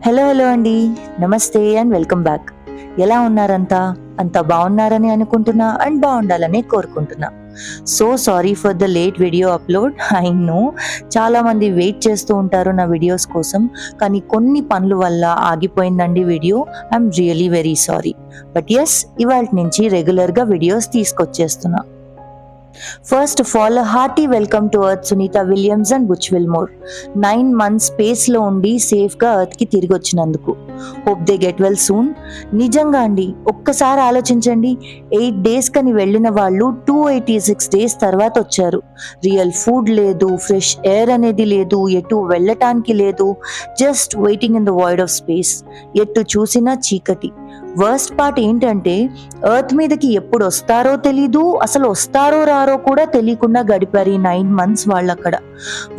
Hello అండి. నమస్తే and welcome back. ఎలా ఉన్నారంతా? అంతా బాగున్నారని అనుకుంటున్నా అండ్ బాగుండాలని కోరుకుంటున్నా. So sorry for the late video upload. I know చాలా మంది వెయిట్ చేస్తూ ఉంటారు నా వీడియోస్ కోసం, కానీ కొన్ని పనుల వల్ల ఆగిపోయిందండి video. I'm really very sorry. But yes, ఇవాళ నుంచి రెగ్యులర్గా వీడియోస్ తీసుకొచ్చేస్తున్నా. First of all, a hearty welcome to Earth Sunita Williams and Butch Wilmore. 9 months space లో ఉండి సేఫ్ గా ఎర్త్ కి తిరిగి వచ్చినందుకు. Hope they get well soon. నిజంగా అండి, ఒక్కసారి ఆలోచించండి. 8 days కని వెళ్ళిన వాళ్ళు 286 days తర్వాత వచ్చారు. రియల్ ఫుడ్ లేదు, ఫ్రెష్ ఎయిర్ అనేది లేదు, ఎటు వెళ్ళటానికి లేదు. Just waiting in the void of space. ఎటు చూసినా చీకటి. వర్స్ట్ పార్ట్ ఏంటంటే, ఎర్త్ మీదకి ఎప్పుడు వస్తారో తెలీదు, అసలు వస్తారో రారో కూడా తెలియకుండా గడిపారు ఈ 9 months వాళ్ళు అక్కడ.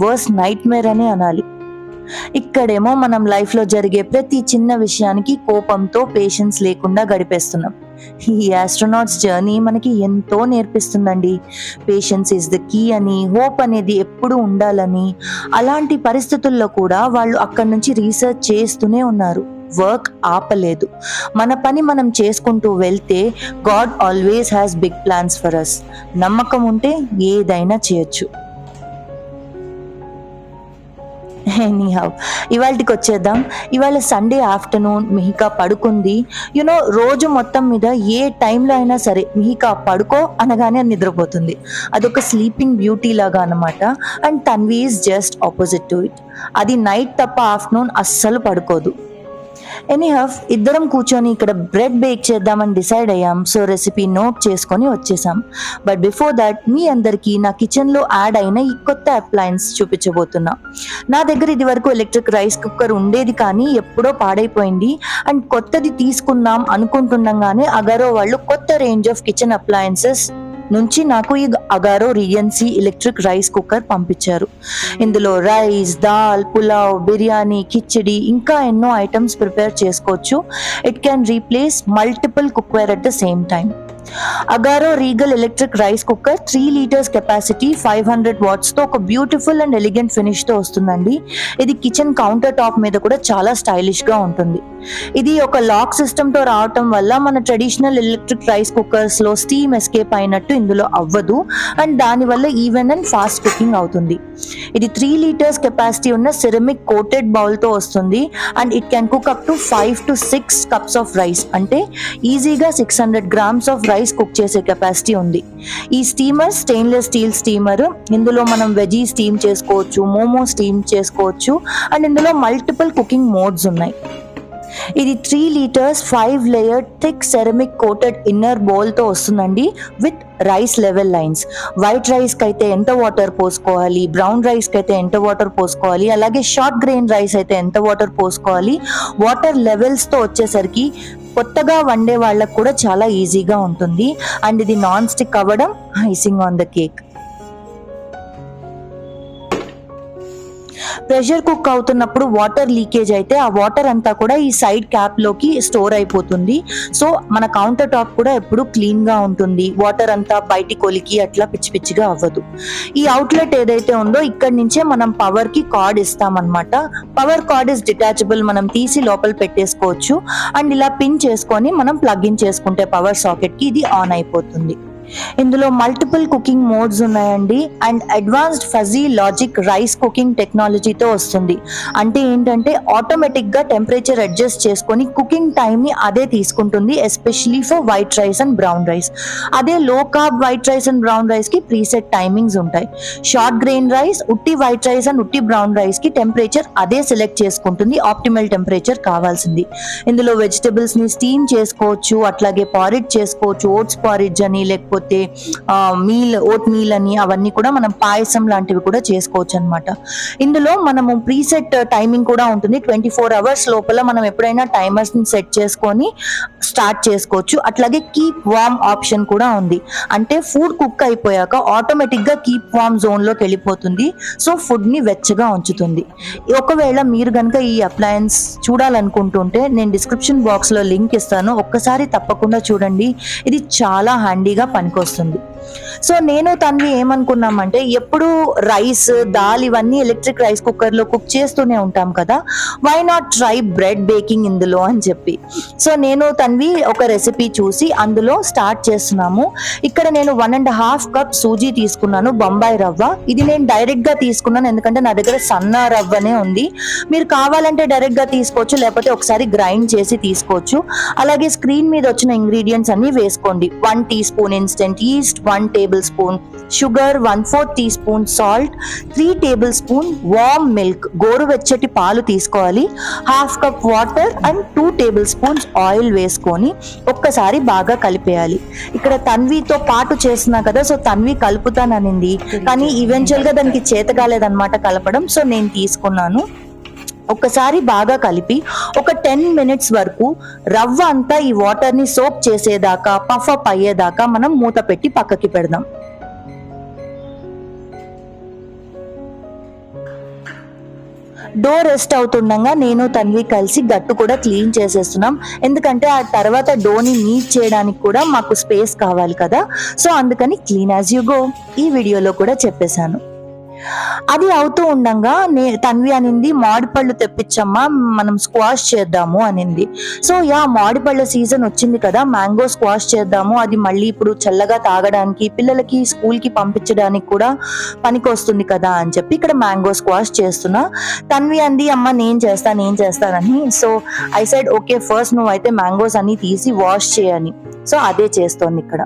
వర్స్ట్ నైట్ మేర్ అనే అనాలి. ఇక్కడేమో మనం లైఫ్ లో జరిగే ప్రతి చిన్న విషయానికి కోపంతో పేషెన్స్ లేకుండా గడిపేస్తున్నాం. ఈ ఆస్ట్రోనాట్స్ జర్నీ మనకి ఎంతో నేర్పిస్తుందండి. పేషెన్స్ ఈజ్ ద కీ అని, హోప్ అనేది ఎప్పుడు ఉండాలని. అలాంటి పరిస్థితుల్లో కూడా వాళ్ళు అక్కడి నుంచి రీసెర్చ్ చేస్తూనే ఉన్నారు. వర్క్ ఆపలేదు. మన పని మనం చేసుకుంటూ వెళ్తే God always has big plans for us. నమ్మకం ఉంటే ఏదైనా చేయొచ్చు. ఎనీహౌ, ఇవాళకి వచ్చేద్దాం. ఇవాళ సండే ఆఫ్టర్నూన్ మిహికా పడుకుంది. రోజు మొత్తం మీద ఏ టైంలో అయినా సరే మిహికా పడుకో అనగానే నిద్రపోతుంది. అదొక స్లీపింగ్ బ్యూటీ లాగా అనమాట. And Tanvi is just opposite to it. అది నైట్ తప్ప ఆఫ్టర్నూన్ అస్సలు పడుకోదు. ఎనీహౌ, ఇద్దరం కూర్చొని ఇక్కడ బ్రెడ్ బేక్ చేద్దామని డిసైడ్ అయ్యాం. సో రెసిపీ నోట్ చేసుకొని వచ్చేసాం. బట్ బిఫోర్ దాట్ మీ అందరికీ నా కిచెన్లో యాడ్ అయిన ఈ కొత్త అప్లయన్స్ చూపించబోతున్నా. నా దగ్గర ఇది వరకు ఎలక్ట్రిక్ రైస్ కుక్కర్ ఉండేది, కానీ ఎప్పుడో పాడైపోయింది. అండ్ కొత్తది తీసుకుందాం అనుకుంటుండగానే అగారో వాళ్ళు కొత్త రేంజ్ ఆఫ్ కిచెన్ అప్లయన్సెస్ నుంచి నాకు ఈ అగారో రియన్సీ ఎలక్ట్రిక్ రైస్ కుక్కర్ పంపించారు. ఇందులో రైస్, దాల్, పులావ్, బిర్యానీ, కిచిడి ఇంకా ఎన్నో ఐటమ్స్ ప్రిపేర్ చేసుకోవచ్చు. It can replace multiple cookware at the same time. Agaro Regal electric rice cooker 3 liters capacity, 500 watts తో ఒక బ్యూటిఫుల్ అండ్ ఎలిగెంట్ ఫినిష్ తో వస్తుందండి. ఇది కిచెన్ కౌంటర్ టాప్ మీద కూడా చాలా స్టైలిష్ గా ఉంటుంది. ఇది ఒక లాక్ సిస్టమ్ తో రావటం వల్ల మన ట్రెడిషనల్ ఎలక్ట్రిక్ రైస్ కుక్కర్స్ లో స్టీమ్ ఎస్కేప్ అయినట్టు ఇందులో అవ్వదు. అండ్ దానివల్ల ఈవెన్ అండ్ ఫాస్ట్ కుకింగ్ అవుతుంది. ఇది 3 liters కెపాసిటీ ఉన్న సిరమిక్ కోటెడ్ బౌల్ తో వస్తుంది. And it can cook up to 5 to 6 cups of rice. అంటే ఈజీగా 600 grams ఆఫ్ రైస్ కుక్ చేసే కెపాసిటీ ఉంది. ఈ స్టీమర్ స్టెయిన్లెస్ స్టీల్ స్టీమర్. ఇందులో మనం వెజీ స్టీమ్ చేసుకోవచ్చు, మోమో స్టీమ్ చేసుకోవచ్చు. అండ్ ఇందులో మల్టిపుల్ కుకింగ్ మోడ్స్ ఉన్నాయి. ఇది 3 liters 5 layered thick ceramic coated inner bowl తో వస్తుందండి, with rice level lines. White rice కి అయితే ఎంత వాటర్ పోసుకోవాలి, బ్రౌన్ రైస్ కి అయితే ఎంత వాటర్ పోసుకోవాలి, అలాగే షార్ట్ గ్రెయిన్ రైస్ అయితే ఎంత వాటర్ పోసుకోవాలి. వాటర్ లెవెల్స్ తో వచ్చేసరికి కొత్తగా వండే వాళ్ళకు కూడా చాలా ఈజీగా ఉంటుంది. అండ్ ఇది నాన్ స్టిక్ అవ్వడం icing on the cake. Pressure cook అవుతున్నప్పుడు వాటర్ లీకేజ్ అయితే ఆ వాటర్ అంతా కూడా ఈ సైడ్ క్యాప్ లోకి స్టోర్ అయిపోతుంది. సో మన కౌంటర్ టాప్ కూడా ఎప్పుడు క్లీన్ గా ఉంటుంది. వాటర్ అంతా బయటి కొలికి అట్లా పిచ్చి పిచ్చిగా అవ్వదు. ఈ అవుట్లెట్ ఏదైతే ఉందో ఇక్కడి నుంచే మనం పవర్ కి కార్డ్ ఇస్తామన్నమాట. Power card is detachable. మనం తీసి లోపల పెట్టేసుకోవచ్చు. అండ్ ఇలా పిన్ చేసుకొని మనం ప్లగ్ ఇన్ చేసుకుంటే పవర్ సాకెట్ కి ఇది ఆన్ అయిపోతుంది. ఇందులో మల్టిపుల్ కుకింగ్ మోడ్స్ ఉన్నాయండి. And advanced fuzzy logic rice cooking టెక్నాలజీతో వస్తుంది. అంటే ఏంటంటే ఆటోమేటిక్ గా టెంపరేచర్ అడ్జస్ట్ చేసుకొని కుకింగ్ టైం ని అదే తీసుకుంటుంది, especially for white rice and brown rice. అదే low carb white rice and brown rice కి ప్రీసెట్ టైమింగ్స్ ఉంటాయి. షార్ట్ గ్రెయిన్ రైస్, ఉట్టి వైట్ రైస్ అండ్ ఉట్టి బ్రౌన్ రైస్ కి టెంపరేచర్ అదే సెలెక్ట్ చేసుకుంటుంది, ఆప్టిమల్ టెంపరేచర్ కావాల్సింది. ఇందులో వెజిటబుల్స్ ని స్టీమ్ చేసుకోవచ్చు, అట్లాగే పారిజ్ చేసుకోవచ్చు, ఓట్స్ పారిజ్ అని, లేకపోతే ఓట్ మీల్ అని, అవన్నీ కూడా మనం పాయసం లాంటివి కూడా చేసుకోవచ్చు అనమాట. ఇందులో మనము ప్రీసెట్ టైమింగ్ కూడా ఉంటుంది. 24 hours లోపల మనం ఎప్పుడైనా టైమర్స్ ని సెట్ చేసుకొని స్టార్ట్ చేసుకోవచ్చు. అట్లాగే కీప్ వార్మ్ ఆప్షన్ కూడా ఉంది. అంటే ఫుడ్ కుక్ అయిపోయాక ఆటోమేటిక్ గా కీప్ వార్మ్ జోన్ లోకి వెళ్ళిపోతుంది. సో ఫుడ్ ని వెచ్చగా ఉంచుతుంది. ఒకవేళ మీరు కనుక ఈ అప్లయన్స్ చూడాలనుకుంటుంటే నేను డిస్క్రిప్షన్ బాక్స్ లో లింక్ ఇస్తాను, ఒక్కసారి తప్పకుండా చూడండి. ఇది చాలా హ్యాండీగా పనికొస్తుంది. సో నేను తన్వి ఏమనుకున్నామంటే ఎప్పుడు రైస్ దాల్ ఇవన్నీ ఎలక్ట్రిక్ రైస్ కుక్కర్లో కుక్ చేస్తూనే ఉంటాం కదా, why not try bread baking ఇందులో అని చెప్పి. సో నేను తన్వి ఒక రెసిపీ చూసి అందులో స్టార్ట్ చేస్తున్నాము. ఇక్కడ నేను 1.5 కప్ సూజీ తీసుకున్నాను, బొంబాయి రవ్వ. ఇది నేను డైరెక్ట్ గా తీసుకున్నాను ఎందుకంటే నా దగ్గర సన్న రవ్వనే ఉంది. మీరు కావాలంటే డైరెక్ట్ గా తీసుకోవచ్చు, లేకపోతే ఒకసారి గ్రైండ్ చేసి తీసుకోవచ్చు. అలాగే స్క్రీన్ మీద వచ్చిన ఇంగ్రీడియంట్స్ అన్ని వేసుకోండి. 1 teaspoon instant yeast, 1 tablespoon sugar, 1/4 teaspoon salt, 3 tablespoon warm milk గోరువెచ్చటి పాలు తీసుకోవాలి, 1/2 cup water and 2 tablespoons oil వేసుకొని ఒక్కసారి బాగా కలిపేయాలి. ఇక్కడ తన్వితో పాటు చేస్తున్నా కదా, సో తన్వి కలుపుతాననింది కానీ ఈవెన్చువల్ గా దానికి చేత కాలేదన్నమాట కలపడం. సో నేను తీసుకున్నాను. ఒక్కసారి బాగా కలిపి ఒక 10 మినిట్స్ వరకు రవ్వ అంతా ఈ వాటర్ ని సోక్ చేసేదాకా, పఫ్ అప్ అయ్యేదాకా మనం మూత పెట్టి పక్కకి పెడదాం. డో రెస్ట్ అవుతుండగా నేను తన్వి కలిసి గట్టు కూడా క్లీన్ చేసేస్తున్నాం. ఎందుకంటే ఆ తర్వాత డోని నీట్ చేయడానికి కూడా మాకు స్పేస్ కావాలి కదా, సో అందుకని క్లీన్ యాజ్ యు గో ఈ వీడియోలో కూడా చెప్పేశాను. అది అవుతూ ఉండగా తన్వి అనింది మామిడిపళ్ళు తెప్పించమ్మా మనం స్క్వాష్ చేద్దాము అనింది. సో మామిడిపళ్ళ సీజన్ వచ్చింది కదా, మ్యాంగో స్క్వాష్ చేద్దాము, అది మళ్ళీ ఇప్పుడు చల్లగా తాగడానికి పిల్లలకి స్కూల్ కి పంపించడానికి కూడా పనికి వస్తుంది కదా అని చెప్పి ఇక్కడ మ్యాంగో స్క్వాష్ చేస్తున్నా. తన్వి అంది అమ్మ నేను చేస్తానని. So I side okay first నువ్వు అయితే మ్యాంగోస్ అన్ని తీసి వాష్ చేయని. సో అదే చేస్తోంది ఇక్కడ.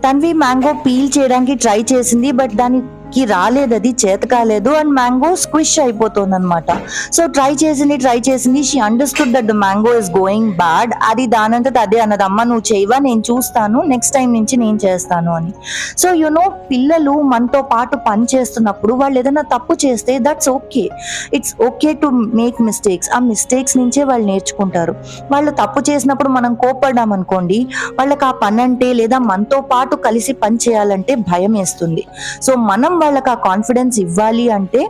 తన్వి మ్యాంగో పీల్ చేయడానికి ట్రై చేసింది, బట్ దానికి రాలేదు, అది చేత కాలేదు అండ్ మ్యాంగో స్క్విష్ అయిపోతుంది అనమాట. సో ట్రై చేసింది she understood that the mango is going bad. అది దానంతట అదే అన్నది, అమ్మ నువ్వు చేయవా నేను చూస్తాను, నెక్స్ట్ టైం నుంచి నేను చేస్తాను అని. సో పిల్లలు మనతో పాటు పని చేస్తున్నప్పుడు వాళ్ళు ఏదైనా తప్పు చేస్తే that's okay, it's okay to make mistakes. ఆ మిస్టేక్స్ నుంచే వాళ్ళు నేర్చుకుంటారు. వాళ్ళు తప్పు చేసినప్పుడు మనం కోప్పడ్డాం అనుకోండి, వాళ్ళకి ఆ పని అంటే లేదా మనతో పాటు కలిసి పని చేయాలంటే భయం వేస్తుంది. సో మనం వాళ్ళకి ఆ కాన్ఫిడెన్స్ ఇవ్వాలి అంటే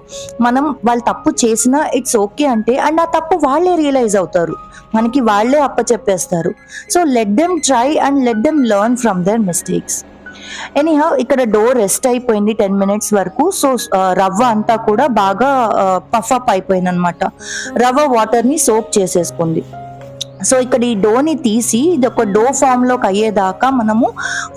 మనం వాళ్ళు తప్పు చేసినా ఇట్స్ ఓకే అంటే, అండ్ ఆ తప్పు వాళ్ళే రియలైజ్ అవుతారు, మనకి వాళ్ళే అప్పచెప్పేస్తారు. So let them try and let them learn from their mistakes. Anyhow ఇక్కడ డో రెస్ట్ అయిపోయింది 10 మినిట్స్ వరకు. సో రవ్వ అంతా కూడా బాగా పఫ్ అప్ అయిపోయింది అనమాట, రవ్వ వాటర్ ని సోక్ చేసేసుకుంది. సో ఇక్కడ ఈ డోని తీసి ఇది ఒక డో ఫామ్ లోకి అయ్యేదాకా మనము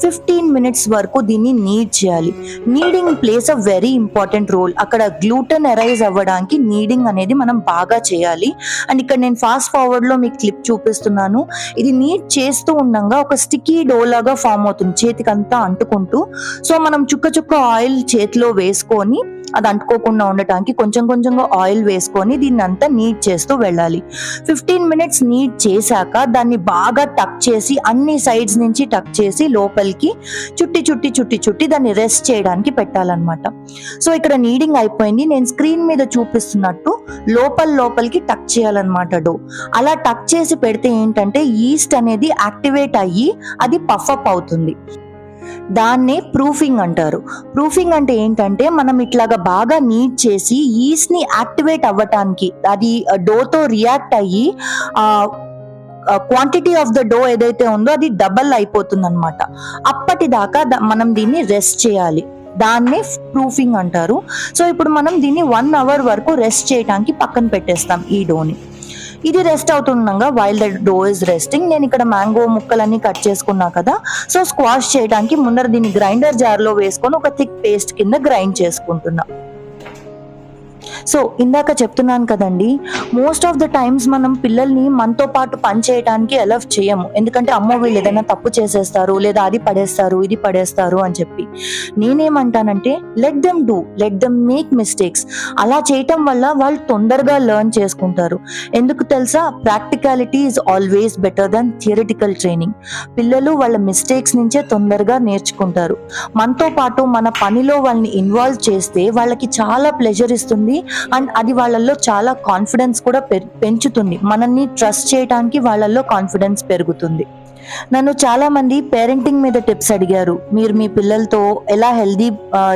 15 మినిట్స్ వరకు దీన్ని నీడ్ చేయాలి. Kneading plays a very important role. అక్కడ గ్లూటెన్ ఎరైజ్ అవ్వడానికి నీడింగ్ అనేది మనం బాగా చేయాలి. అండ్ ఇక్కడ నేను ఫాస్ట్ ఫార్వర్డ్ లో మీకు క్లిప్ చూపిస్తున్నాను. ఇది నీడ్ చేస్తూ ఉండగా ఒక స్టిక్కీ డో లాగా ఫామ్ అవుతుంది, చేతికంతా అంటుకుంటూ. సో మనం చుక్క ఆయిల్ చేతిలో వేసుకొని అది అంటుకోకుండా ఉండటానికి కొంచెంగా ఆయిల్ వేసుకొని దీన్ని అంతా నీట్ చేస్తూ వెళ్ళాలి. 15 మినిట్స్ నీట్ చేశాక దాన్ని బాగా టక్ చేసి అన్ని సైడ్స్ నుంచి టక్ చేసి లోపలికి చుట్టి దాన్ని రెస్ట్ చేయడానికి పెట్టాలన్నమాట. సో ఇక్కడ నీడింగ్ అయిపోయింది. నేను స్క్రీన్ మీద చూపిస్తున్నట్టు లోపలికి టక్ చేయాలన్నమాట డో. అలా టక్ చేసి పెడితే ఏంటంటే ఈస్ట్ అనేది యాక్టివేట్ అయ్యి అది పఫ్ అప్ అవుతుంది. దాన్నే ప్రూఫింగ్ అంటారు. ప్రూఫింగ్ అంటే ఏంటంటే మనం ఇట్లాగా బాగా నీట్ చేసి ఈస్ట్ ని యాక్టివేట్ అవ్వటానికి అది డోతో రియాక్ట్ అయ్యి క్వాంటిటీ ఆఫ్ ద డో ఏదైతే ఉందో అది డబల్ అయిపోతుంది అనమాట. అప్పటిదాకా మనం దీన్ని రెస్ట్ చేయాలి, దాన్నే ప్రూఫింగ్ అంటారు. సో ఇప్పుడు మనం దీన్ని 1 అవర్ వరకు రెస్ట్ చేయడానికి పక్కన పెట్టేస్తాం ఈ డోని. ఇది రెస్ట్ అవుతుండగా while the dough is resting నేను ఇక్కడ మ్యాంగో ముక్కలన్నీ కట్ చేసుకున్నా కదా, సో స్క్వాష్ చేయడానికి ముందర దీన్ని గ్రైండర్ జార్ లో వేసుకొని ఒక థిక్ పేస్ట్ కింద గ్రైండ్ చేసుకుంటున్నా. సో ఇందాక చెప్తున్నాను కదండి, మోస్ట్ ఆఫ్ ద టైమ్స్ మనం పిల్లల్ని మనతో పాటు పని చేయడానికి అలౌ చేయము. ఎందుకంటే అమ్మో వీళ్ళు ఏదైనా తప్పు చేసేస్తారు, లేదా అది పడేస్తారు ఇది పడేస్తారు అని చెప్పి. నేనేమంటానంటే let them do, let them make mistakes. అలా చేయటం వల్ల వాళ్ళు తొందరగా లెర్న్ చేసుకుంటారు. ఎందుకు తెలుసా, practicality is always better than theoretical training. పిల్లలు వాళ్ళ మిస్టేక్స్ నుంచే తొందరగా నేర్చుకుంటారు. మనతో పాటు మన పనిలో వాళ్ళని ఇన్వాల్వ్ చేస్తే వాళ్ళకి చాలా ప్లెజర్ ఇస్తుంది అండ్ అది వాళ్ళల్లో చాలా కాన్ఫిడెన్స్ కూడా పెంచుతుంది. మనల్ని ట్రస్ట్ చేయడానికి వాళ్ళల్లో కాన్ఫిడెన్స్ పెరుగుతుంది. నన్ను చాలా మంది పేరెంటింగ్ మీద టిప్స్ అడిగారు. మీరు మీ పిల్లలతో ఎలా హెల్దీ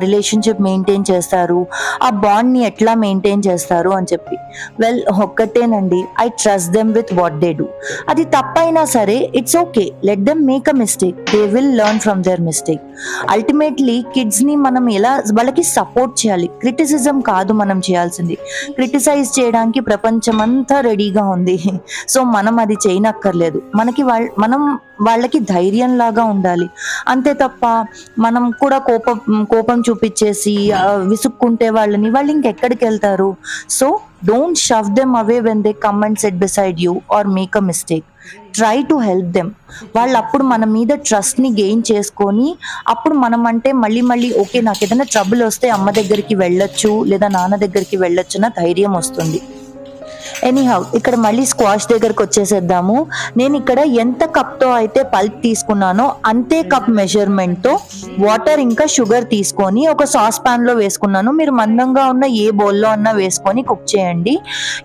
రిలేషన్షిప్ మెయింటైన్ చేస్తారు, ఆ బాండ్ని ఎట్లా మెయింటైన్ చేస్తారు అని చెప్పి. వెల్, ఒక్కటేనండి, I trust them with what they do. అది తప్పైనా సరే it's okay, let them make a mistake, they will learn from their mistake. Ultimately కిడ్స్ని మనం ఎలా వాళ్ళకి సపోర్ట్ చేయాలి, క్రిటిసిజం కాదు మనం చేయాల్సింది. క్రిటిసైజ్ చేయడానికి ప్రపంచమంతా రెడీగా ఉంది. సో మనం అది చేయనక్కర్లేదు. మనం వాళ్ళకి ధైర్యం లాగా ఉండాలి, అంతే తప్ప మనం కూడా కోపం చూపించేసి విసుక్కుంటే వాళ్ళు ఇంకెక్కడికి వెళ్తారు? So don't shove them away when they come and sit beside you or make a mistake. Try to help them. వాళ్ళు అప్పుడు మన మీద ట్రస్ట్ని గెయిన్ చేసుకొని అప్పుడు మనం అంటే మళ్ళీ ఓకే, నాకు ఏదైనా ట్రబుల్ వస్తే అమ్మ దగ్గరికి వెళ్ళొచ్చు లేదా నాన్న దగ్గరికి వెళ్ళొచ్చు అన్న ధైర్యం వస్తుంది. ఎనీహౌ, ఇక్కడ మళ్ళీ స్క్వాష్ దగ్గరకు వచ్చేసేద్దాము. నేను ఇక్కడ ఎంత కప్తో అయితే పల్ప్ తీసుకున్నానో అంతే కప్ మెజర్మెంట్తో వాటర్ ఇంకా షుగర్ తీసుకొని ఒక సాస్ ప్యాన్లో వేసుకున్నాను. మీరు మందంగా ఉన్న ఏ బౌల్లో అన్నా వేసుకొని కుక్ చేయండి.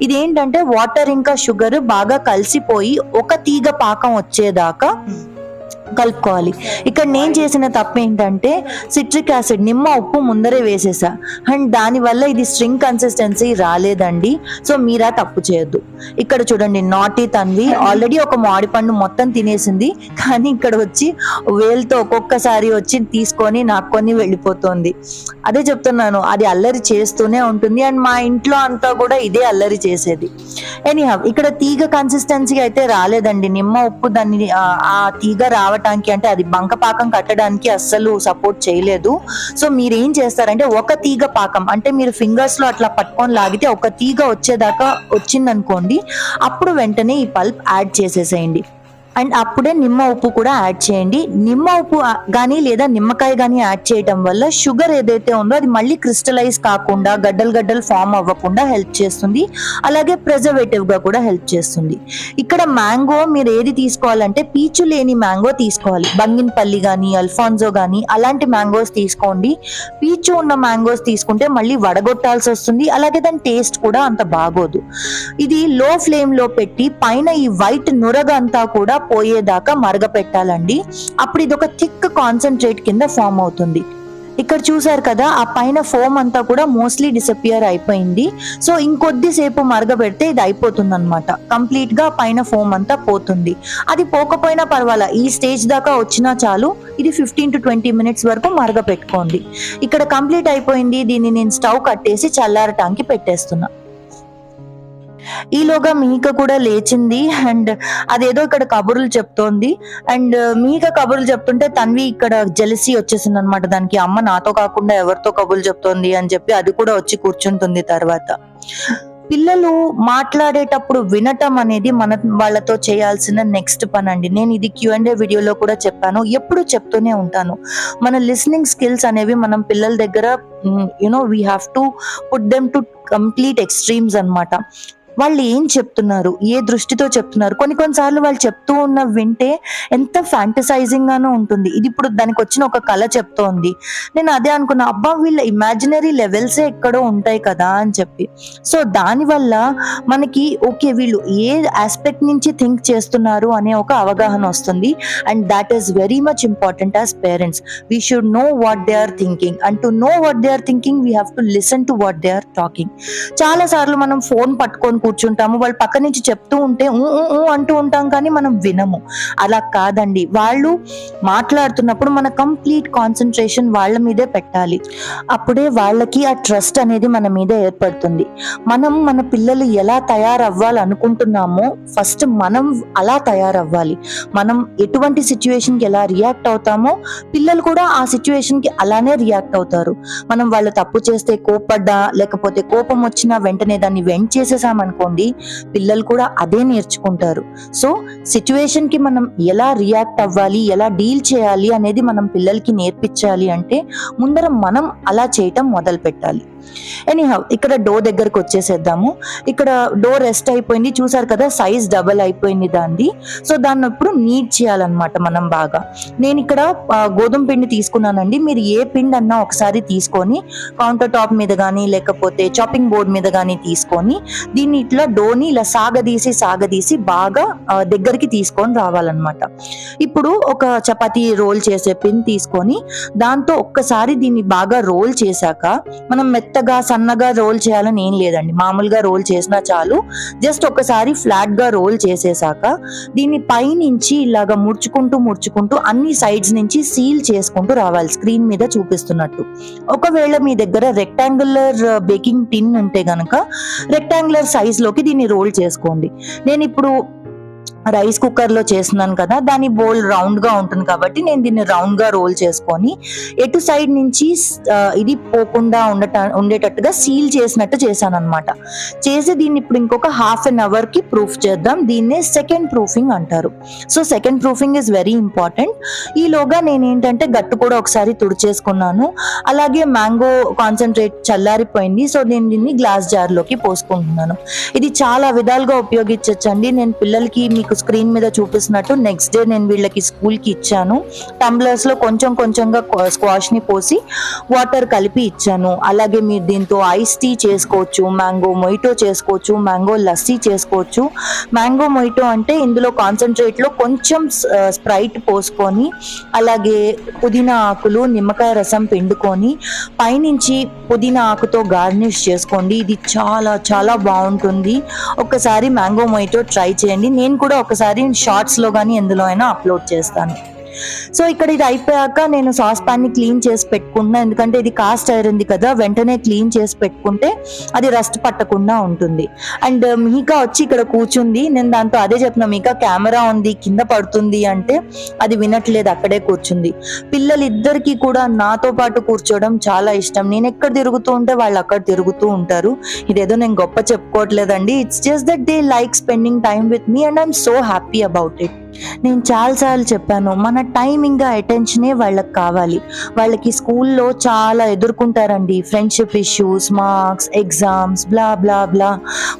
ఇదేంటంటే వాటర్ ఇంకా షుగర్ బాగా కలిసిపోయి ఒక తీగ పాకం వచ్చేదాకా కలుపుకోవాలి. ఇక్కడ నేను చేసిన తప్పు ఏంటంటే సిట్రిక్ యాసిడ్, నిమ్మ ఉప్పు ముందరే వేసేసా, అండ్ దానివల్ల ఇది స్ట్రింగ్ కన్సిస్టెన్సీ రాలేదండి. సో మీరా తప్పు చేయొద్దు. ఇక్కడ చూడండి, నాటి తన్వి ఆల్రెడీ ఒక మామిడి పండు మొత్తం తినేసింది, కానీ ఇక్కడ వచ్చి వేలుతో ఒక్కొక్కసారి వచ్చి తీసుకొని నాకొని వెళ్ళిపోతుంది. అదే చెప్తున్నాను, అది అల్లరి చేస్తూనే ఉంటుంది, అండ్ మా ఇంట్లో అంతా కూడా ఇదే అల్లరి చేసేది. ఎనీహౌ, ఇక్కడ తీగ కన్సిస్టెన్సీ అయితే రాలేదండి. నిమ్మ ఉప్పు దాన్ని ఆ తీగ రావటానికి అంటే అది బంకపాకం కట్టడానికి అస్సలు సపోర్ట్ చేయలేదు. సో మీరు ఏం చేస్తారంటే ఒక తీగ పాకం అంటే మీరు ఫింగర్స్ లో అట్లా పట్టుకొని లాగితే ఒక తీగ వచ్చేదాకా వచ్చిందనుకోండి, అప్పుడు వెంటనే ఈ పల్ప్ యాడ్ చేసేసేయండి. అండ్ అప్పుడే నిమ్మ ఉప్పు కూడా యాడ్ చేయండి. నిమ్మ ఉప్పు కానీ లేదా నిమ్మకాయ కానీ యాడ్ చేయడం వల్ల షుగర్ ఏదైతే ఉందో అది మళ్ళీ క్రిస్టలైజ్ కాకుండా గడ్డలు ఫామ్ అవ్వకుండా హెల్ప్ చేస్తుంది. అలాగే ప్రిజర్వేటివ్ గా కూడా హెల్ప్ చేస్తుంది. ఇక్కడ మ్యాంగో మీరు ఏది తీసుకోవాలంటే పీచు లేని మ్యాంగో తీసుకోవాలి. బంగినపల్లి కానీ అల్ఫాన్సో కానీ అలాంటి మ్యాంగోస్ తీసుకోండి. పీచు ఉన్న మ్యాంగోస్ తీసుకుంటే మళ్ళీ వడగొట్టాల్సి వస్తుంది, అలాగే దాని టేస్ట్ కూడా అంత బాగోదు. ఇది లో ఫ్లేమ్ లో పెట్టి పైన ఈ వైట్ నురగ అంతా కూడా పోయేదాకా మరగపెట్టాలండి. అప్పుడు ఇది ఒక థిక్ కాన్సన్ట్రేట్ కింద ఫామ్ అవుతుంది. ఇక్కడ చూసారు కదా, ఆ పైన ఫోమ్ అంతా కూడా మోస్ట్లీ డిసపియర్ అయిపోయింది. సో ఇంకొద్దిసేపు మరగబెడితే ఇది అయిపోతుంది అనమాట. కంప్లీట్ గా పైన ఫోమ్ అంతా పోతుంది. అది పోకపోయినా పర్వాలా, ఈ స్టేజ్ దాకా వచ్చినా చాలు. ఇది 15 to 20 minutes వరకు మరగపెట్టుకోండి. ఇక్కడ కంప్లీట్ అయిపోయింది. దీన్ని నేను స్టవ్ కట్టేసి చల్లారటానికి పెట్టేస్తున్నా. ఈలోగా మీక కూడా లేచింది, అండ్ అదేదో ఇక్కడ కబుర్లు చెప్తోంది. అండ్ మీక కబుర్లు చెప్తుంటే తన్వి ఇక్కడ జెలసీ వచ్చేసింది అనమాట. దానికి అమ్మ నాతో కాకుండా ఎవరితో కబుర్లు చెప్తోంది అని చెప్పి అది కూడా వచ్చి కూర్చుంటుంది. తర్వాత పిల్లలు మాట్లాడేటప్పుడు వినటం అనేది వాళ్ళతో చేయాల్సిన నెక్స్ట్ పని అండి. నేను ఇది Q&A వీడియోలో కూడా చెప్పాను, ఎప్పుడు చెప్తూనే ఉంటాను. మన లిసనింగ్ స్కిల్స్ అనేవి మనం పిల్లల దగ్గర we have to put them to complete extremes అన్నమాట. వాళ్ళు ఏం చెప్తున్నారు, ఏ దృష్టితో చెప్తున్నారు, కొన్నిసార్లు వాళ్ళు చెప్తూ ఉన్న వింటే ఎంత ఫ్యాంటసైజింగ్ గానూ ఉంటుంది. ఇది ఇప్పుడు దానికి వచ్చిన ఒక కళ చెప్తోంది. నేను అదే అనుకున్నా, అబ్బా వీళ్ళ ఇమాజినరీ లెవెల్సే ఎక్కడో ఉంటాయి కదా అని చెప్పి. సో దానివల్ల మనకి ఓకే వీళ్ళు ఏ ఆస్పెక్ట్ నుంచి థింక్ చేస్తున్నారు అనే ఒక అవగాహన వస్తుంది. And that is very much important as parents. We should know what they are thinking, and to know what they are thinking we have to listen to what they are talking. చాలా సార్లు మనం phone పట్టుకొని కూర్చుంటాము, వాళ్ళు పక్క నుంచి చెప్తూ ఉంటే అంటూ ఉంటాం, కానీ మనం వినము. అలా కాదండి, వాళ్ళు మాట్లాడుతున్నప్పుడు మన కంప్లీట్ కాన్సన్ట్రేషన్ వాళ్ళ మీదే పెట్టాలి. అప్పుడే వాళ్ళకి ఆ ట్రస్ట్ అనేది మన మీద ఏర్పడుతుంది. మనం మన పిల్లలు ఎలా తయారవ్వాలనుకుంటున్నామో ఫస్ట్ మనం అలా తయారవ్వాలి. మనం ఎటువంటి సిచ్యువేషన్కి ఎలా రియాక్ట్ అవుతామో పిల్లలు కూడా ఆ సిచ్యువేషన్కి అలానే రియాక్ట్ అవుతారు. మనం వాళ్ళు తప్పు చేస్తే కోప్పడ్డా లేకపోతే కోపం వచ్చినా వెంటనే దాన్ని వెంట్ చేసేసామనుకోండి, పిల్లలు కూడా అదే నేర్చుకుంటారు. సో సిచ్యువేషన్ కి మనం ఎలా రియాక్ట్ అవ్వాలి, ఎలా డీల్ చేయాలి అనేది మనం పిల్లలకి నేర్పించాలి అంటే ముందర మనం అలా చేయటం మొదలు పెట్టాలి. ఎనీహౌ, ఇక్కడ డో దగ్గరకు వచ్చేసేద్దాము. ఇక్కడ డో రెస్ట్ అయిపోయింది, చూసారు కదా సైజ్ డబల్ అయిపోయింది దాన్ని. సో దాన్ని ఇప్పుడు నీట్ చేయాలన్నమాట మనం బాగా. నేను ఇక్కడ గోధుమ పిండి తీసుకున్నానండి. మీరు ఏ పిండి అన్నా ఒకసారి తీసుకొని కౌంటర్ టాప్ మీద కానీ లేకపోతే చాపింగ్ బోర్డ్ మీద కానీ తీసుకొని దీన్ని ఇట్లా డోని ఇలా సాగదీసి బాగా దగ్గరికి తీసుకొని రావాలన్నమాట. ఇప్పుడు ఒక చపాతీ రోల్ చేసే పిన్ తీసుకొని దాంతో ఒక్కసారి దీన్ని బాగా రోల్ చేశాక, మనం మెత్తగా సన్నగా రోల్ చేయాలని ఏం లేదండి, మామూలుగా రోల్ చేసినా చాలు. జస్ట్ ఒకసారి ఫ్లాట్ గా రోల్ చేసేసాక దీన్ని పైనుంచి ఇలాగా ముడుచుకుంటూ అన్ని సైడ్స్ నుంచి సీల్ చేసుకుంటూ రావాలి, స్క్రీన్ మీద చూపిస్తున్నట్టు. ఒకవేళ మీ దగ్గర రెక్టాంగులర్ బేకింగ్ టిన్ ఉంటే గనక రెక్టాంగులర్ సైజ్ లోకి దీన్ని రోల్ చేసుకోండి. నేను ఇప్పుడు రైస్ కుక్కర్ లో చేస్తున్నాను కదా, దాని బౌల్ రౌండ్ గా ఉంటుంది కాబట్టి నేను దీన్ని రౌండ్ గా రోల్ చేసుకొని ఎటు సైడ్ నుంచి ఇది పోకుండా ఉండేటట్టుగా సీల్ చేసినట్టు చేశాను అనమాట. చేసి దీన్ని ఇప్పుడు ఇంకొక ½ కి ప్రూఫ్ చేద్దాం. దీన్నే సెకండ్ ప్రూఫింగ్ అంటారు. So second proofing is very important. ఈలోగా నేను ఏంటంటే గట్టు కూడా ఒకసారి తుడిచేసుకున్నాను. అలాగే మ్యాంగో కాన్సన్ట్రేట్ చల్లారిపోయింది. సో నేను దీన్ని గ్లాస్ జార్ లోకి పోసుకుంటున్నాను. ఇది చాలా విధాలుగా ఉపయోగించవచ్చండి. నేను పిల్లలకి మీకు స్క్రీన్ మీద చూపిస్తున్నట్టు నెక్స్ట్ డే నేను వీళ్ళకి స్కూల్ కి ఇచ్చాను. టంబ్లర్స్ లో కొంచెంగా స్క్వాష్ ని పోసి వాటర్ కలిపి ఇచ్చాను. అలాగే మీరు దీంతో ఐస్ టీ చేసుకోవచ్చు, మ్యాంగో మొయిటో చేసుకోవచ్చు, మ్యాంగో లస్సీ చేసుకోవచ్చు. మ్యాంగో మొయిటో అంటే ఇందులో కాన్సన్ట్రేట్ లో కొంచెం స్ప్రైట్ పోసుకొని అలాగే పుదీనా ఆకులు నిమ్మకాయ రసం పిండుకొని పైనుంచి పుదీనా ఆకుతో గార్నిష్ చేసుకోండి. ఇది చాలా చాలా బాగుంటుంది. ఒక్కసారి మ్యాంగో మొయిటో ట్రై చేయండి. నేను కూడా ఒకసారి షార్ట్స్ లో కానీ ఎందులో అయినా అప్లోడ్ చేస్తాను. సో ఇక్కడ ఇది అయిపోయాక నేను సాస్ పాన్ ని క్లీన్ చేసి పెట్టుకున్నా, ఎందుకంటే ఇది కాస్ట్ ఐరన్ కదా, వెంటనే క్లీన్ చేసి పెట్టుకుంటే అది రస్ట్ పట్టకుండా ఉంటుంది. అండ్ మిహికా వచ్చి ఇక్కడ కూర్చుంది. నేను దాంతో అదే చెప్పిన, మిహికా కెమెరా ఉంది కింద పడుతుంది అంటే అది వినట్లేదు, అక్కడే కూర్చుంది. పిల్లలిద్దరికి కూడా నాతో పాటు కూర్చోవడం చాలా ఇష్టం. నేను ఎక్కడ తిరుగుతూ ఉంటే వాళ్ళు అక్కడ తిరుగుతూ ఉంటారు. ఇదేదో నేను గొప్ప చెప్పుకోవట్లేదండి, it's just that they like spending time with me and I'm so happy about it. నేను చాలాసార్లు చెప్పాను, మన టైం ఇంకా అటెన్షనే వాళ్ళకి కావాలి. వాళ్ళకి స్కూల్లో చాలా ఎదుర్కొంటారండి, ఫ్రెండ్షిప్ ఇష్యూస్, మార్క్స్, ఎగ్జామ్స్, బ్లా బ్లా బ్లా.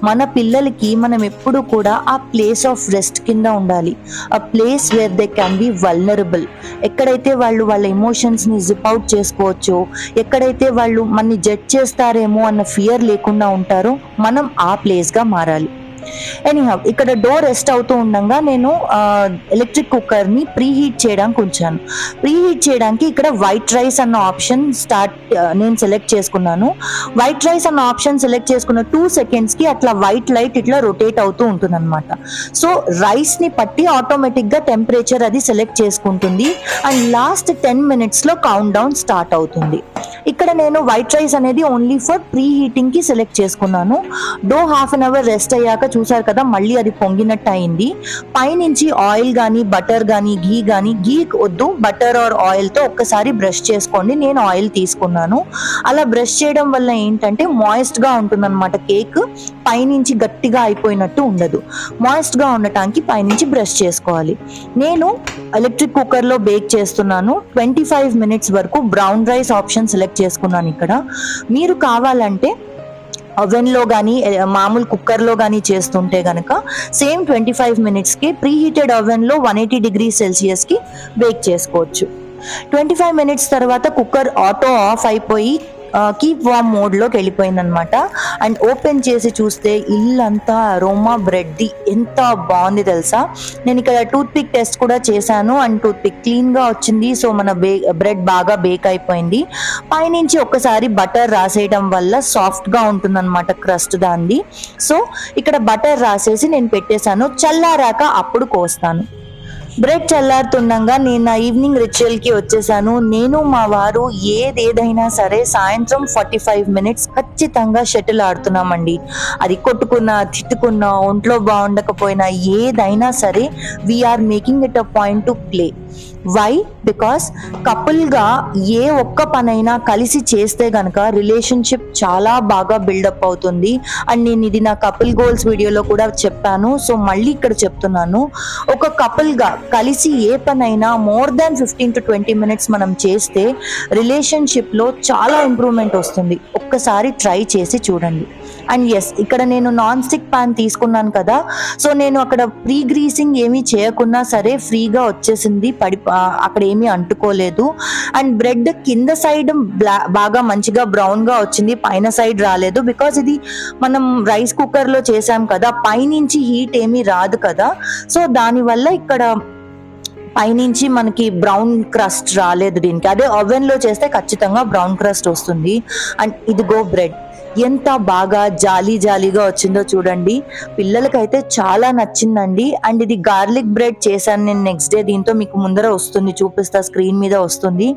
మన పిల్లలకి మనం ఎప్పుడు కూడా ఆ ప్లేస్ ఆఫ్ రెస్ట్ కింద ఉండాలి. ఆ place where they can be vulnerable. ఎక్కడైతే వాళ్ళు వాళ్ళ ఎమోషన్స్ని జిప్ అవుట్ చేసుకోవచ్చో, ఎక్కడైతే వాళ్ళు మనని జడ్జ్ చేస్తారేమో అన్న ఫియర్ లేకుండా ఉంటారో, మనం ఆ ప్లేస్గా మారాలి. ఎనీహౌ ఇక్కడ డోర్ రెస్ట్ అవుతూ ఉండగా నేను ఎలక్ట్రిక్ కుక్కర్ ని ప్రీ హీట్ చేయడానికి ఉంచాను. ప్రీ హీట్ చేయడానికి ఇక్కడ వైట్ రైస్ అన్న ఆప్షన్ నేను సెలెక్ట్ చేసుకున్నాను. వైట్ రైస్ అన్న ఆప్షన్ సెలెక్ట్ చేసుకున్న 2 seconds కి అట్లా వైట్ లైట్ ఇట్లా రొటేట్ అవుతూ ఉంటుంది అనమాట. సో రైస్ ని పట్టి ఆటోమేటిక్ గా టెంపరేచర్ అది సెలెక్ట్ చేసుకుంటుంది అండ్ లాస్ట్ 10 minutes లో కౌంట్ డౌన్ స్టార్ట్ అవుతుంది. ఇక్కడ నేను వైట్ రైస్ అనేది ఓన్లీ ఫర్ ప్రీ హీటింగ్ కి సెలెక్ట్ చేసుకున్నాను. డో ½ రెస్ట్ అయ్యాక చూసారు కదా, మళ్ళీ అది పొంగినట్టు అయింది. పైనుంచి ఆయిల్ కానీ బటర్ కానీ ఘీ వద్దు, బటర్ ఆర్ ఆయిల్ తో ఒక్కసారి బ్రష్ చేసుకోండి. నేను ఆయిల్ తీసుకున్నాను. అలా బ్రష్ చేయడం వల్ల ఏంటంటే మాయిస్ట్ గా ఉంటుంది అనమాట. కేక్ పైనుంచి గట్టిగా అయిపోయినట్టు ఉండదు. మాయిస్ట్ గా ఉండటానికి పైనుంచి బ్రష్ చేసుకోవాలి. నేను ఎలక్ట్రిక్ కుక్కర్ లో బేక్ చేస్తున్నాను. 25 minutes వరకు బ్రౌన్ రైస్ ఆప్షన్ సెలెక్ట్ చేసుకున్నాను. ఇక్కడ మీరు కావాలంటే ఓవెన్ లో కానీ మామూలు కుక్కర్ లో కానీ చేస్తుంటే గనక సేమ్ 25 minutes కి ప్రీ హీటెడ్ ఓవెన్ లో 180 degrees Celsius కి బేక్ చేసుకోవచ్చు. 25 minutes తర్వాత కుక్కర్ ఆటో ఆఫ్ అయిపోయి కీప్ వార్మ్ మోడ్ లోకి వెళ్ళిపోయింది అనమాట. అండ్ ఓపెన్ చేసి చూస్తే ఇల్లంతా అరోమా బ్రెడ్ ది ఎంత బాగుంది తెలుసా. నేను ఇక్కడ టూత్ పిక్ టెస్ట్ కూడా చేశాను అండ్ టూత్ పిక్ క్లీన్ గా వచ్చింది. సో మన బ్రెడ్ బాగా బేక్ అయిపోయింది. పైనుంచి ఒక్కసారి బటర్ రాసేయడం వల్ల సాఫ్ట్ గా ఉంటుంది అనమాట క్రస్ట్ దాన్ని. సో ఇక్కడ బటర్ రాసేసి నేను పెట్టేశాను. చల్లారాక అప్పుడు కోస్తాను. బ్రెడ్ చల్లారుతుండగా నేను నా ఈవినింగ్ రిచువల్ కి వచ్చేసాను. నేను మా వారు ఏదైనా సరే సాయంత్రం 45 minutes ఖచ్చితంగా షటిల్ ఆడుతున్నామండి. అది కొట్టుకున్నా తిట్టుకున్నా ఒంట్లో బాగుండకపోయినా ఏదైనా సరే we're making it a point to play. Why? Because కపుల్గా ఏ ఒక్క పనైనా కలిసి చేస్తే గనక రిలేషన్షిప్ చాలా బాగా బిల్డప్ అవుతుంది. అండ్ నేను ఇది నా కపుల్ గోల్స్ వీడియోలో కూడా చెప్పాను. సో మళ్ళీ ఇక్కడ చెప్తున్నాను, ఒక కపుల్గా కలిసి ఏ పనైనా మోర్ దాన్ 15 to 20 minutes మనం చేస్తే రిలేషన్షిప్లో చాలా ఇంప్రూవ్మెంట్ వస్తుంది. ఒక్కసారి ట్రై చేసి చూడండి. అండ్ ఎస్, ఇక్కడ నేను నాన్ స్టిక్ ప్యాన్ తీసుకున్నాను కదా, సో నేను అక్కడ ప్రీ గ్రీసింగ్ ఏమీ చేయకున్నా సరే ఫ్రీగా వచ్చేసింది. అక్కడ ఏమీ అంటుకోలేదు. అండ్ బ్రెడ్ కింద సైడ్ బాగా మంచిగా బ్రౌన్ గా వచ్చింది, పైన సైడ్ రాలేదు. బికాస్ ఇది మనం రైస్ కుక్కర్ లో చేసాం కదా, పైనుంచి హీట్ ఏమీ రాదు కదా. సో దానివల్ల ఇక్కడ పైనుంచి మనకి బ్రౌన్ క్రస్ట్ రాలేదు దీనికి. అదే ఓవెన్ లో చేస్తే ఖచ్చితంగా బ్రౌన్ క్రస్ట్ వస్తుంది. అండ్ ఇదిగో బ్రెడ్ ఎంత బాగా జాలీగా వచ్చిందో చూడండి. పిల్లలకైతే చాలా నచ్చిందండి. అండ్ ఇది గార్లిక్ బ్రెడ్ చేశాను నేను నెక్స్ట్ డే. దీంతో మీకు ముందర వస్తుంది, చూపిస్తా, స్క్రీన్ మీద వస్తుంది.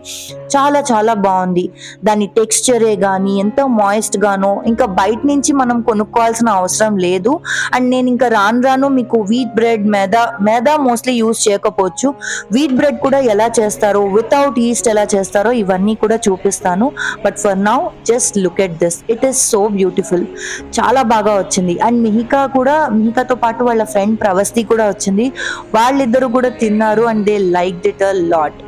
చాలా బాగుంది. దాని టెక్స్చరే కానీ ఎంతో మాయిస్ట్ గానో, ఇంకా బయట నుంచి మనం కొనుక్కోవాల్సిన అవసరం లేదు. అండ్ నేను ఇంకా రాను మీకు వీట్ బ్రెడ్, మేదా మోస్ట్లీ యూజ్ చేయకపోవచ్చు, వీట్ బ్రెడ్ కూడా ఎలా చేస్తారో, వితౌట్ ఈస్ట్ ఎలా చేస్తారో ఇవన్నీ కూడా చూపిస్తాను. But for now just look at this, it is so beautiful. చాలా బాగా వచ్చింది. అండ్ మిహికాతో పాటు వాళ్ళ ఫ్రెండ్ ప్రవస్తి కూడా వచ్చింది. వాళ్ళిద్దరు కూడా తిన్నారు and they liked it a lot.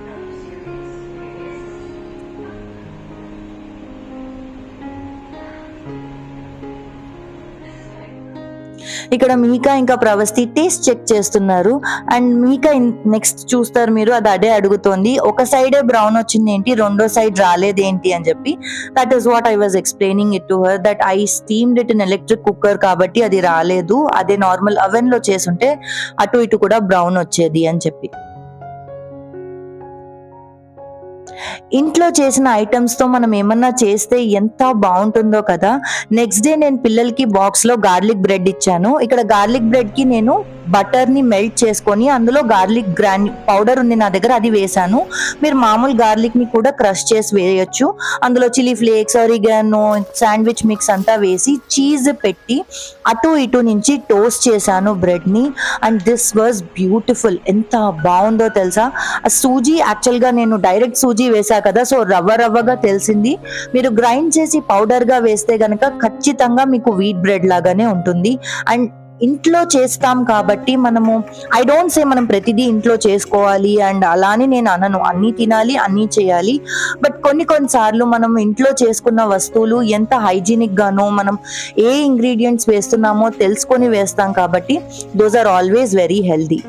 ఇక్కడ మిహికా ఇంకా ప్రవస్తి టేస్ట్ చెక్ చేస్తున్నారు. అండ్ మిహికా నెక్స్ట్ చూస్తారు మీరు, అది అదే అడుగుతోంది, ఒక సైడే బ్రౌన్ వచ్చింది ఏంటి, రెండో సైడ్ రాలేదేంటి అని చెప్పి. That is what I was explaining it to her, that I steamed it in electric cooker కాబట్టి అది రాలేదు. అదే నార్మల్ అవెన్ లో చేసుంటే అటు ఇటు కూడా బ్రౌన్ వచ్చేది అని చెప్పి. ఇంట్లో చేసిన ఐటమ్స్ తో మనం ఏమన్నా చేస్తే ఎంత బాగుంటుందో కదా. నెక్స్ట్ డే నేను పిల్లలకి బాక్స్ లో గార్లిక్ బ్రెడ్ ఇచ్చాను. ఇక్కడ గార్లిక్ బ్రెడ్ కి నేను బటర్ ని మెల్ట్ చేసుకొని అందులో గార్లిక్ పౌడర్ ఉంది నా దగ్గర, అది వేసాను. మీరు మామూలు గార్లిక్ ని కూడా క్రష్ చేసి వేయొచ్చు. అందులో chilli flakes, oregano, sandwich mix అంతా వేసి చీజ్ పెట్టి అటు ఇటు నుంచి టోస్ట్ చేశాను బ్రెడ్ ని. And this was beautiful. ఎంత బాగుందో తెలుసా. ఆ సూజీ యాక్చువల్ గా నేను డైరెక్ట్ సూజీ వేసా కదా, సో రవ్వగా తెలిసింది. మీరు గ్రైండ్ చేసి పౌడర్ గా వేస్తే గనక ఖచ్చితంగా మీకు వీట్ బ్రెడ్ లాగానే ఉంటుంది. అండ్ ఇంట్లో చేస్తాం కాబట్టి ఐ డోంట్ సే మనం ప్రతిదీ ఇంట్లో చేసుకోవాలి అండ్ అలానే నేను అనను, అన్ని తినాలి, అన్ని చేయాలి. బట్ కొన్నిసార్లు మనం ఇంట్లో చేసుకున్న వస్తువులు ఎంత హైజీనిక్ గానో, మనం ఏ ఇంగ్రీడియంట్స్ వేస్తున్నామో తెలుసుకొని వేస్తాం కాబట్టి those are always very healthy.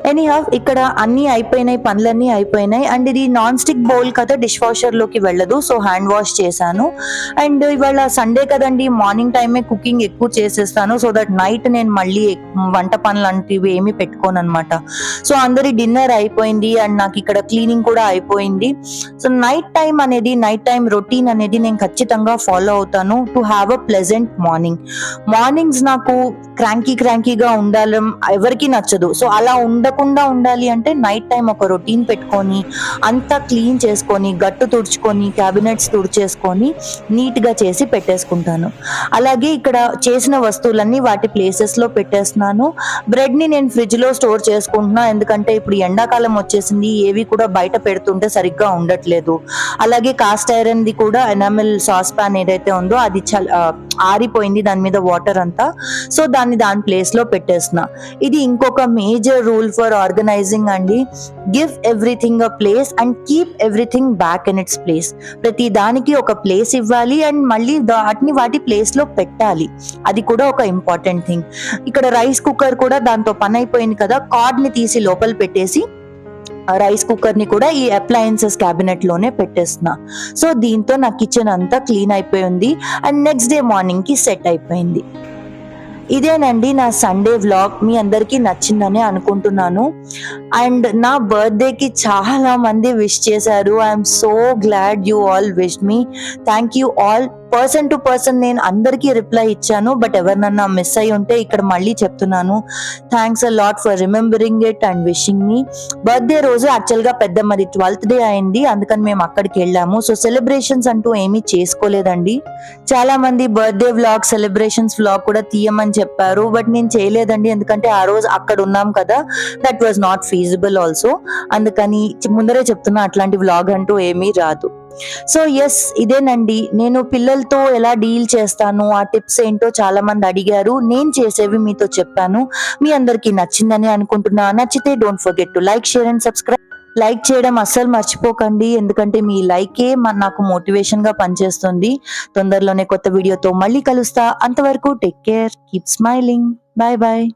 Anyhow ఇక్కడ అన్ని అయిపోయినాయి, పనులన్నీ అయిపోయినాయి. అండ్ ఇది నాన్ స్టిక్ బౌల్ కదా, డిష్ వాషర్ లోకి వెళ్ళదు, సో హ్యాండ్ వాష్ చేశాను. అండ్ ఇవాళ సండే కదండి, మార్నింగ్ టైమే కుకింగ్ ఎక్కువ చేసేస్తాను, సో దట్ నైట్ నేను మళ్ళీ వంట పనులు లాంటివి ఏమి పెట్టుకోను అనమాట. సో అందరి డిన్నర్ అయిపోయింది అండ్ నాకు ఇక్కడ క్లీనింగ్ కూడా అయిపోయింది. సో నైట్ టైం రొటీన్ అనేది నేను ఖచ్చితంగా ఫాలో అవుతాను to have a pleasant morning. Mornings నాకు క్రాంకీగా ఉండాలి ఎవరికి నచ్చదు. సో అలా ఉండకుండా ఉండాలి అంటే నైట్ టైం ఒక రొటీన్ పెట్టుకొని అంతా క్లీన్ చేసుకొని, గట్టు తుడుచుకొని, క్యాబినెట్స్ తుడిచేసుకొని నీట్ గా చేసి పెట్టేసుకుంటాను. అలాగే ఇక్కడ చేసిన వస్తువులన్నీ వాటి ప్లేసెస్ లో పెట్టేస్తున్నాను. బ్రెడ్ ని నేను ఫ్రిడ్జ్ లో స్టోర్ చేసుకుంటున్నా, ఎందుకంటే ఇప్పుడు ఎండాకాలం వచ్చేసింది, ఏవి కూడా బయట పెడుతుంటే సరిగ్గా ఉండట్లేదు. అలాగే కాస్ట్ ఐరన్ ది కూడా ఎనామిల్ సాస్ పాన్ ఏదైతే ఉందో అది ఆరిపోయింది, దాని మీద వాటర్ అంతా. సో దాని ప్లేస్ లో పెట్టేస్తున్నా. ఇది ఇంకొక మేజర్ రూల్ ఫర్ ఆర్గనైజింగ్ అండి. Give everything a place and keep everything back in its place. ప్రతి దానికి ఒక ప్లేస్ ఇవ్వాలి అండ్ మళ్ళీ వాటి ప్లేస్ లో పెట్టాలి. అది కూడా ఒక ఇంపార్టెంట్ థింగ్. ఇక్కడ రైస్ కుక్కర్ కూడా దాంతో పని అయిపోయింది కదా, కార్డ్ ని తీసి లోపల పెట్టేసి రైస్ కుక్కర్ ని కూడా ఈ అప్లయన్సెస్ క్యాబినెట్ లోనే పెట్టేస్తున్నా. సో దీంతో నా కిచెన్ అంతా క్లీన్ అయిపోయింది అండ్ నెక్స్ట్ డే మార్నింగ్ కి సెట్ అయిపోయింది. ఇదేనండి నా సండే వ్లాగ్. మీ అందరికీ నచ్చిందని అనుకుంటున్నాను. అండ్ నా బర్త్డేకి చాలా మంది విష్ చేశారు. I'm so glad you all wish me. Thank you all. Person to person నేను అందరికీ రిప్లై ఇచ్చాను. బట్ ఎవరినన్నా మిస్ అయి ఉంటే ఇక్కడ మళ్ళీ చెప్తున్నాను, thanks a lot for remembering it and wishing me. Birthday రోజు యాక్చువల్ గా పెద్దమ్మది 12th డే అయింది, అందుకని మేము అక్కడికి వెళ్ళాము. సో సెలబ్రేషన్స్ అంటూ ఏమీ చేసుకోలేదండి. చాలా మంది బర్త్డే వ్లాగ్, సెలబ్రేషన్స్ వ్లాగ్ కూడా తీయమని చెప్పారు, బట్ నేను చేయలేదండి, ఎందుకంటే ఆ రోజు అక్కడ ఉన్నాం కదా, that was not feasible also. అందుకని ముందరే చెప్తున్నా, అట్లాంటి వ్లాగ్ అంటూ ఏమీ రాదు. సో ఎస్, ఇదేనండి నేను పిల్లలతో ఎలా డీల్ చేస్తాను, ఆ టిప్స్ ఏంటో చాలా మంది అడిగారు. నేను చేసేవి మీతో చెప్పాను. మీ అందరికీ నచ్చిందని అనుకుంటున్నా. నచ్చితే don't forget to like, share and subscribe. Like చేయడం అస్సలు మర్చిపోకండి, ఎందుకంటే మీ లైకే నాకు మోటివేషన్ గా పనిచేస్తుంది. తొందరలోనే కొత్త వీడియోతో మళ్ళీ కలుస్తా. అంతవరకు take care, keep smiling, bye bye.